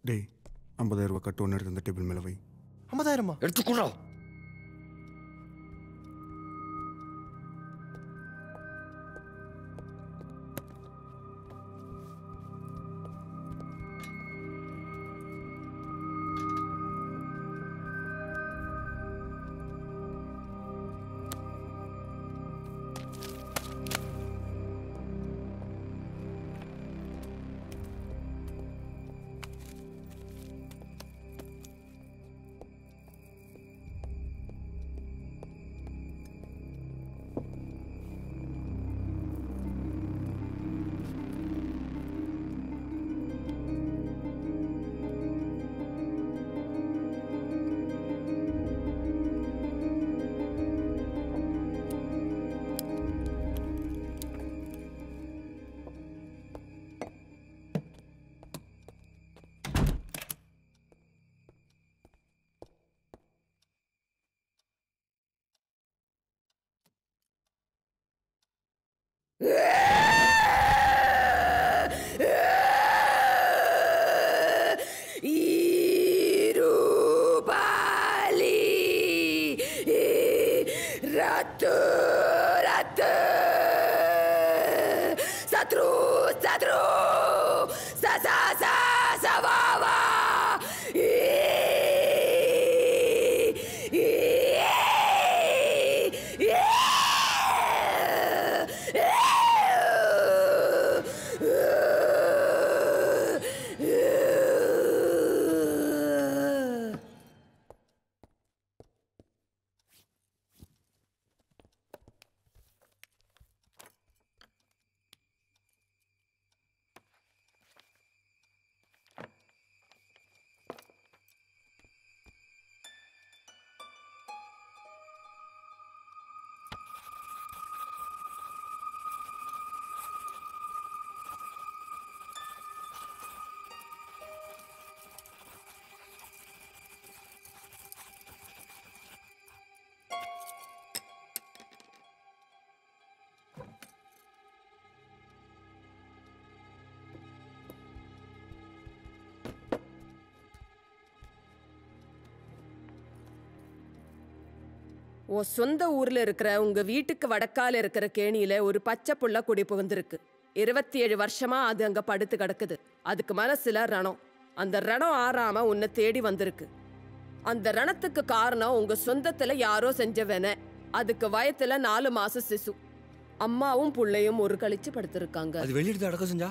டேய் 50,000 ரூபாய் கட்டு ஒன்று எடுத்து அந்த டேபிள் மேலே வை. 50,000 எடுத்துக்கூடா. உன் சொந்த ஊர்ல இருக்கிற உங்க வீட்டுக்கு வடக்கால இருக்கிற கேணியில ஒரு பச்சை புள்ள குடி புகுந்திருக்கு. 27 வருஷமா அது அங்க படுத்து கிடக்குது. அதுக்கு மனசுல ரணம். அந்த ரணம் ஆறாம உன்னை தேடி வந்திருக்கு. அந்த ரணத்துக்கு காரணம் உங்க சொந்தத்துல யாரோ செஞ்சவன. அதுக்கு வயத்துல 4 மாச சிசு. அம்மாவும் புள்ளையும் ஒரு கழிச்சு படுத்திருக்காங்க. அது வெளியிட்டு அடக்கம் செஞ்சா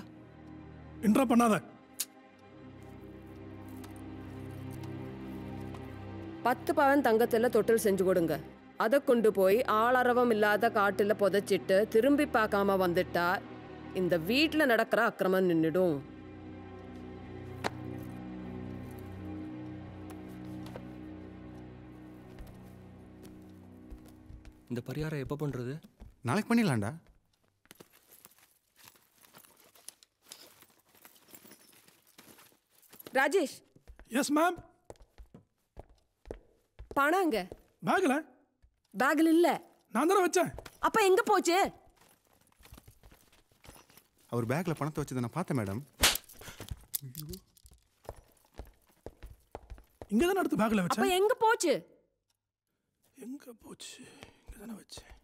இன்ட்ரா பண்ணாத. 10 பவன் தங்கத்துல தொட்டில் செஞ்சு கொடுங்க. அதை கொண்டு போய் ஆளரவம் இல்லாத காட்டுல புதைச்சிட்டு திரும்பி பார்க்காம வந்துட்டா இந்த வீட்டுல நடக்கிற அக்கிரமம் நின்னுடும். இந்த பரிகாரம் எப்ப பண்றது? நாளைக்கு பண்ணிடலாம்டா. ராஜேஷ். Yes ma'am. பணங்க பேக்ல பேக்ல இல்ல, நான் தானே வச்சேன். அப்ப எங்க போச்சு? அவர் பேக்ல பணத்தை வச்சதை நான் பார்த்தேன் மேடம். இங்க தானே எடுத்து பேக்ல அப்ப வச்சேன். எங்க போச்சு? எங்க போச்சு? இங்க தானே வச்சேன்.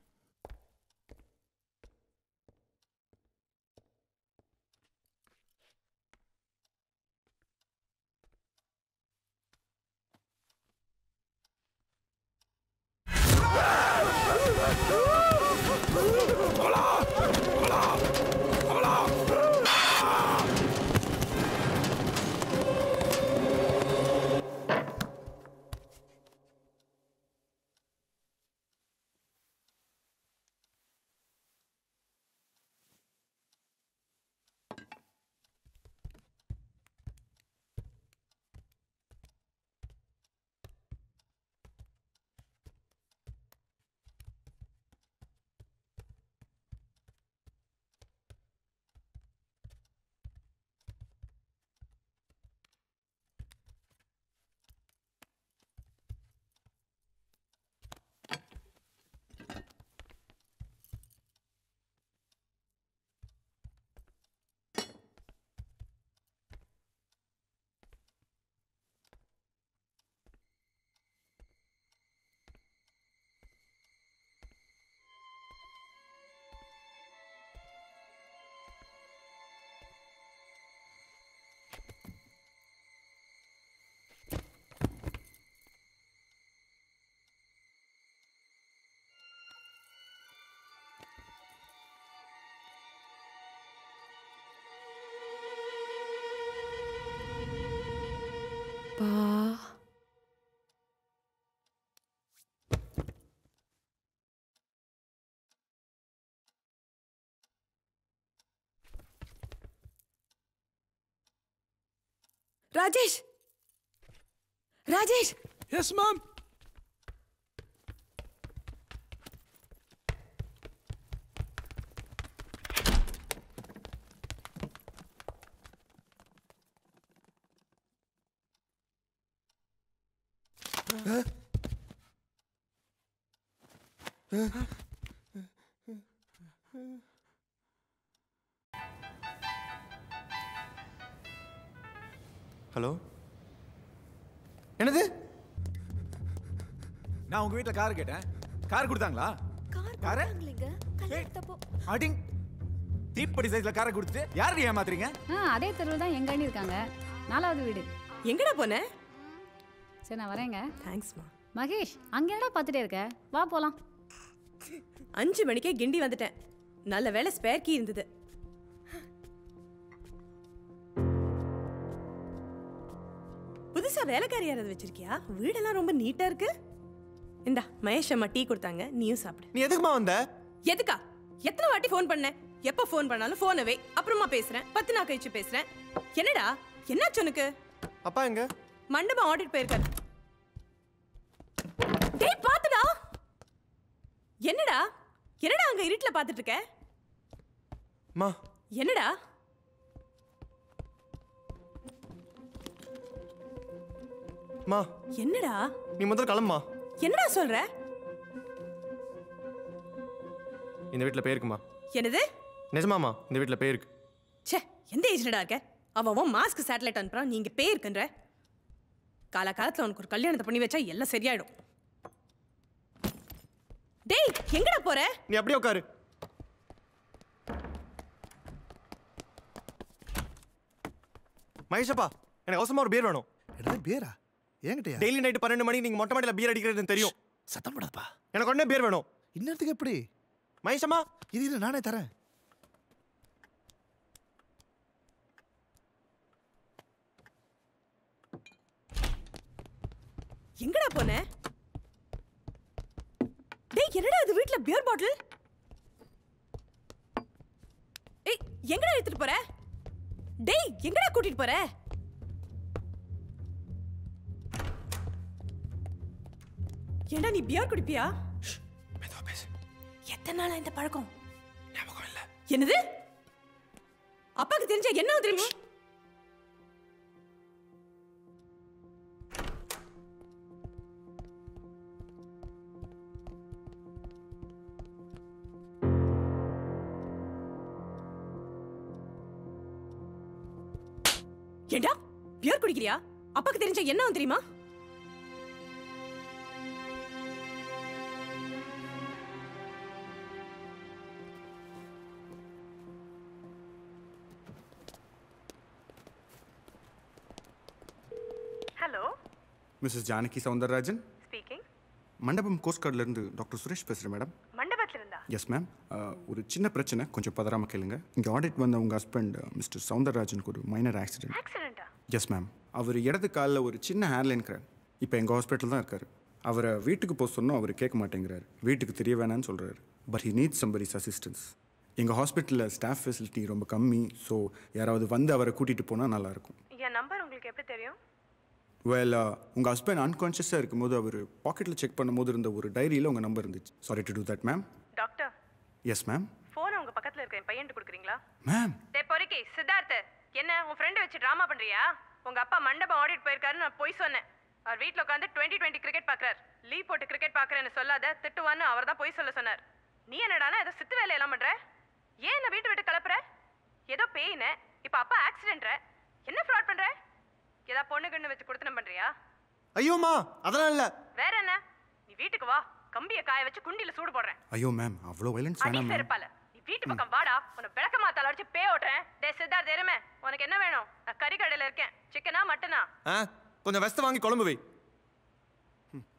பா Rajesh, Rajesh. Yes ma'am. Hello, என்னது? நான் உங்க வீட்ல கார் கேட்டேன். கார் கொடுத்தாங்களா? கார் அடிங் தீப்படி சைஸ்ல காரை கொடுத்துட்டு யாரு ஏமாத்துறீங்க? அதே தெருவில் தான் எங்க அண்ணி இருக்காங்க. 4வது வீடு. எங்கடா போன? சரி நான் வரேங்க. தேங்க்ஸ்மா. மகேஷ், அங்க என்னடா பார்த்துட்டே இருக்க? வா போலாம். 5 மணிக்கே கிண்டி வந்துட்டேன். நல்ல வேளை ஸ்பேர் கீ இருந்தது. புதுசா வேலைக்காரி யாராவது வச்சிருக்கியா? வீடெல்லாம் ரொம்ப நீட்டா இருக்கு. இந்தா மகேஷ் அம்மா டீ கொடுத்தாங்க, நீயும் சாப்பிடு. நீ எதுக்குமா வந்த? எதுக்கா? எத்தனை வாட்டி ஃபோன் பண்ணேன்? எப்ப ஃபோன் பண்ணாலும் போனவே அப்புறமா பேசுறேன், 10 நாள் கழிச்சு பேசுறேன். என்னடா என்னாச்சு உனக்கு? அப்பா எங்க? மண்டபம் ஆடிட் போயிருக்காரு. டேய் பாத்துடா. என்னடா என்னடா அங்க இருட்டுல பாத்துட்டு இருக்க? மா என்னடா? மா என்னடா? நீ முதல்ல கிளம்புமா. என்னடா சொல்ற? இந்த வீட்டில் பேய் இருக்குமா? என்னது? நிஜமாமா, இந்த வீட்டில் பேய் இருக்கு. ச்சே, எந்த ஏஜ்லடா இருக்க? அவன் மாஸ்க் சேட்டலைட் அனுப்புறான், நீங்க பேய் இருக்குன்ற. காலகாலத்துல உனக்கு ஒரு கல்யாணத்தை பண்ணி வச்சா எல்லாம் சரியாயிடும். டேய் எங்கடா போற? நீ அப்படியே உட்காரு. மகேஷப்பா, எனக்கு அவசரமா ஒரு பீர் வேணும். என்ன பீரா? ஏங்கிட்டயா? டெய்லி நைட்டு 12 மணிக்கு நீங்க மொட்டை மாடியில் பீர் அடிக்கிறதுன்னு தெரியும். சத்தம் போடாதப்பா. எனக்கு உடனே பீர் வேணும். இன்னத்துக்கு எப்படி? மகேஷம்மா, இது நானே தரேன். எங்கடா போன? டேய் என்னடா இது வீட்ல பியர் பாட்டில்? ஏய் எங்கடா எடுத்துட்டு போற? டேய் எங்கடா கூட்டிட்டு போற? ஏண்டா நீ பியர் குடிப்பியா? மெதுவா பேசு. எத்தனை நாளா இந்த பழக்கம்? ஞாபகம் இல்ல. என்னது? அப்பாக்கு தெரிஞ்சா என்ன தெரியுமா? ஏண்டா பியர் குடிக்கிறியா? அப்பாக்கு தெரிஞ்ச என்ன தெரியுமா? Hello, Mrs Janaki Soundararajan speaking. Mandapam coast கார்ட்லேருந்து டாக்டர் சுரேஷ் பேசுகிறேன் மேடம். மண்டபத்துல இருந்தா? Yes ma'am. ஒரு சின்ன பிரச்சனை, கொஞ்சம் பதறாமல் கேளுங்க. இங்கே ஆடிட் வந்த உங்கள் ஹஸ்பண்ட் மிஸ்டர் சவுந்தரராஜனுக்கு ஒரு மைனர் ஆக்சிடென்ட். ஆக்சிடென்ட்டா? Yes ma'am. அவர் இடது காலில் ஒரு சின்ன ஹேர்லைன் கிராக். இப்போ எங்கள் ஹாஸ்பிட்டல் தான் இருக்கார். அவரை வீட்டுக்கு போக சொன்னோம், அவர் கேட்க மாட்டேங்கிறார். வீட்டுக்கு தெரிய வேணான்னு சொல்கிறாரு. But he needs somebody's assistance. எங்கள் ஹாஸ்பிட்டலில் ஸ்டாஃப் ஃபெசிலிட்டி ரொம்ப கம்மி. ஸோ யாராவது வந்து அவரை கூட்டிகிட்டு போனால் நல்லாயிருக்கும். என் நம்பர் உங்களுக்கு எப்படி தெரியும்? வெல், உங்கள் ஹஸ்பண்ட் அன்கான்ஷியஸாக இருக்கும்போது அவர் பாக்கெட்டில் செக் பண்ணும்போது இருந்த ஒரு டைரியில் உங்கள் நம்பர் இருந்துச்சு. Sorry to do that ma'am. Doctor. Yes ma'am. ஃபோனை உங்க பக்கத்துல இருக்க என் பையன்ட்டு கொடுக்குறீங்களா? மேம். டேய் பொறுக்கி சித்தார்த், என்ன உன் ஃப்ரெண்ட் வச்சு ட்ராமா பண்றியா? உங்க அப்பா மண்டபம் ஆடிட் போயிருக்காருன்னு நான் போய் சொன்னேன். அவர் வீட்டில் உட்காந்து 2020 கிரிக்கெட் பார்க்குறாரு. லீவ் போட்டு கிரிக்கெட் பார்க்குறேன்னு சொல்லாத, திட்டுவான்னு அவர் தான் போய் சொல்ல சொன்னார். நீ என்னடானா ஏதோ சித்து வேலையெல்லாம் பண்ற? ஏன் என்ன வீட்டு விட்டு கிளப்புற? ஏதோ பெயின், இப்போ அப்பா ஆக்சிடென்ட்ற. என்ன ஃப்ராட் பண்ற? ஏதா பொண்ணு கண்ணு வச்சு கொடுத்தனம் பண்றியா? ஐயோம்மா, அதெல்லாம் இல்ல. வேற என்ன? நீ வீட்டுக்கு வா, கம்பியை காய வச்சு குண்டில சூடு போடுறேன். ஐயோ மேம், அவ்வளோ வைலன்ஸ் அடி வேணாம் மேம். செருப்பால. நீ வீட்டு பக்கம் வாடா, உன்னை விளக்க மாத்தால அடிச்சு பே ஓட்டுறேன். டேய் சித்தார்த் எருமை, உனக்கு என்ன வேணும்? நான் கறி கடையில இருக்கேன். சிக்கனா மட்டனா? கொஞ்சம் வெஸ்ட் வாங்கி குழம்பு வை.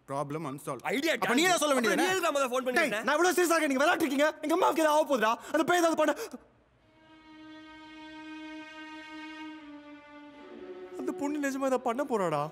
Problem unsolved. ஐடியா அப்ப நீயே சொல்ல வேண்டியது. நீ எதுக்கு நம்ம ஃபோன் பண்ணிட்டேன்? நான் இவ்வளவு சீரியஸா நீங்க விளையாட்டு இருக்கீங்க. எங்க அம்மாவுக்கு ஏதாவது ஆக போகுதுடா. அந்த பேய் ஏதாவது பண்ண. அந்த பொண்ணு நிஜமா ஏதாவது பண்ண போறாடா.